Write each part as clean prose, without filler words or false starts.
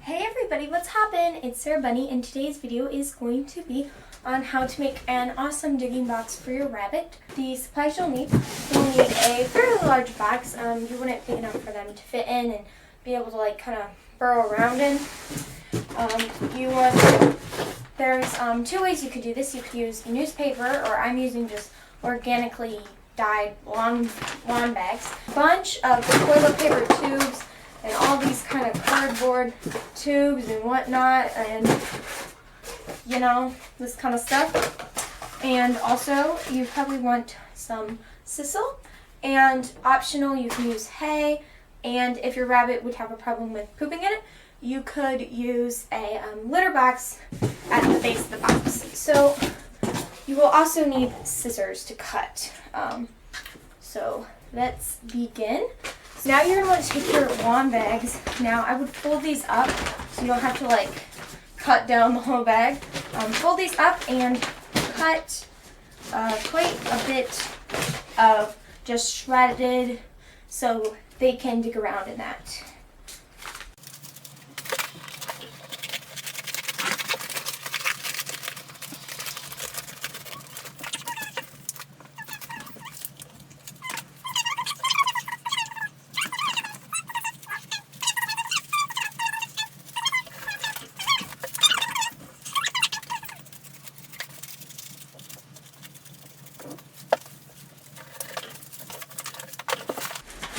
Hey everybody, what's hoppin'? It's Sarah Bunny, and today's video is going to be on how to make an awesome digging box for your rabbit. The supplies you'll need a fairly large box. You want it big enough for them to fit in and be able to kind of burrow around in. There's two ways you could do this. You could use newspaper, or I'm using just organically dyed lawn bags. A bunch of toilet paper tubes and all these kind of cardboard tubes and whatnot, and this kind of stuff. And also you probably want some sisal, and optional you can use hay, and if your rabbit would have a problem with pooping in it, you could use a litter box at the base of the box. So you will also need scissors to cut. So let's begin. So now you're going to want to take your lawn bags. Now I would fold these up so you don't have to cut down the whole bag. Fold these up and cut quite a bit of just shredded so they can dig around in that.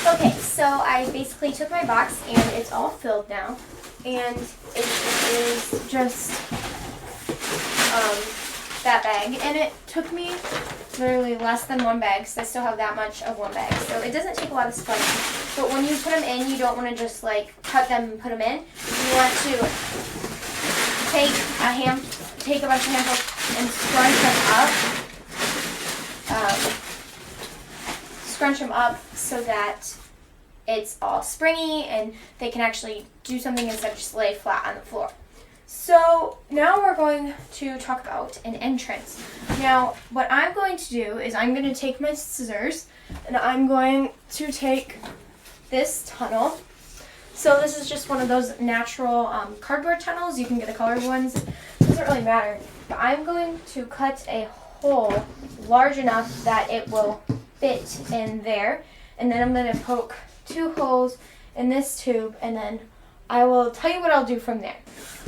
Okay, so I basically took my box and it's all filled now, and it is just that bag, and it took me literally less than one bag, because I still have that much of one bag, so it doesn't take a lot of splicing. But when you put them in, you don't want to just cut them and put them in. You want to take a bunch of handfuls and scrunch them up so that it's all springy and they can actually do something instead of just lay flat on the floor. So now we're going to talk about an entrance. Now what I'm going to do is I'm going to take my scissors and I'm going to take this tunnel. So this is just one of those natural cardboard tunnels. You can get the colored ones. It doesn't really matter. But I'm going to cut a hole large enough that it will fit in there, and then I'm going to poke 2 holes in this tube, and then I will tell you what I'll do from there.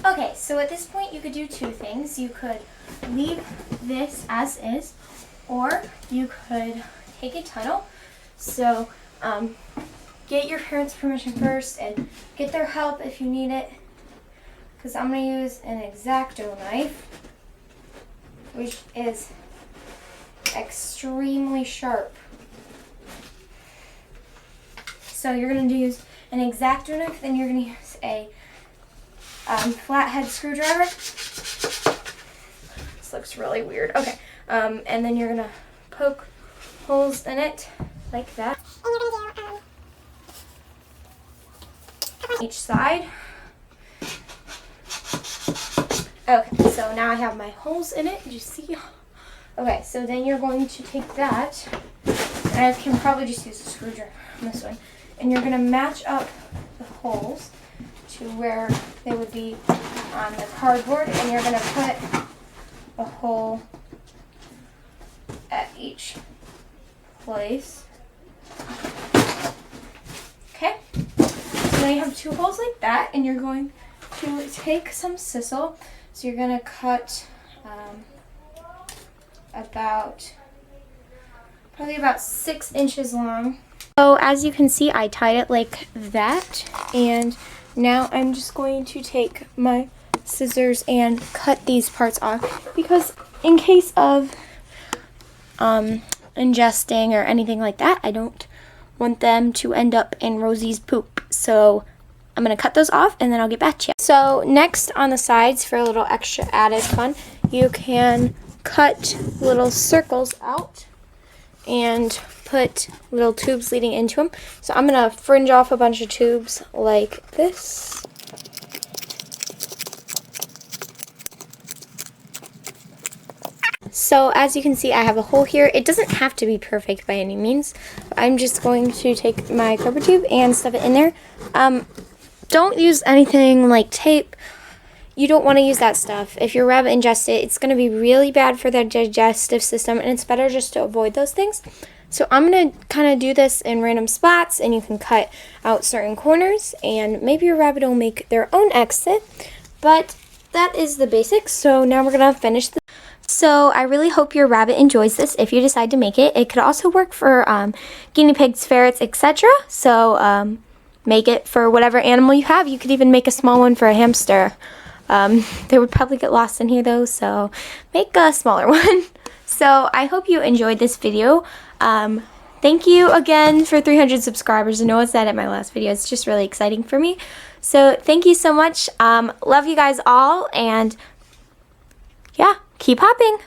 Okay, so at this point you could do 2 things. You could leave this as is, or you could take a tunnel. So get your parents' permission first and get their help if you need it, because I'm going to use an X-Acto knife, which is extremely sharp. So you're going to use an X-Acto knife, then you're going to use a flathead screwdriver. This looks really weird. Okay, and then you're going to poke holes in it like that. And you're going to do each side. Okay, so now I have my holes in it. Did you see? Okay, so then you're going to take that, and I can probably just use a screwdriver on this one, and you're going to match up the holes to where they would be on the cardboard, and you're going to put a hole at each place. Okay, so now you have 2 holes like that, and you're going to take some sisal. So you're going to cut probably about 6 inches long. So as you can see, I tied it like that, and now I'm just going to take my scissors and cut these parts off, because in case of ingesting or anything like that, I don't want them to end up in Rosie's poop. So I'm going to cut those off, and then I'll get back to you. So next, on the sides, for a little extra added fun, you can cut little circles out and put little tubes leading into them. So I'm going to fringe off a bunch of tubes like this. So as you can see, I have a hole here. It doesn't have to be perfect by any means. I'm just going to take my rubber tube and stuff it in there. don't use anything like tape. You don't want to use that stuff. If your rabbit ingests it, it's going to be really bad for their digestive system, and it's better just to avoid those things. So I'm going to kind of do this in random spots, and you can cut out certain corners, and maybe your rabbit will make their own exit. But that is the basics. So now we're going to finish this. So I really hope your rabbit enjoys this if you decide to make it. It could also work for guinea pigs, ferrets, etc. So make it for whatever animal you have. You could even make a small one for a hamster. They would probably get lost in here though, so make a smaller one. So I hope you enjoyed this video. Thank you again for 300 subscribers. I know I said it in my last video. It's just really exciting for me. So thank you so much. Love you guys all, and yeah, keep hopping.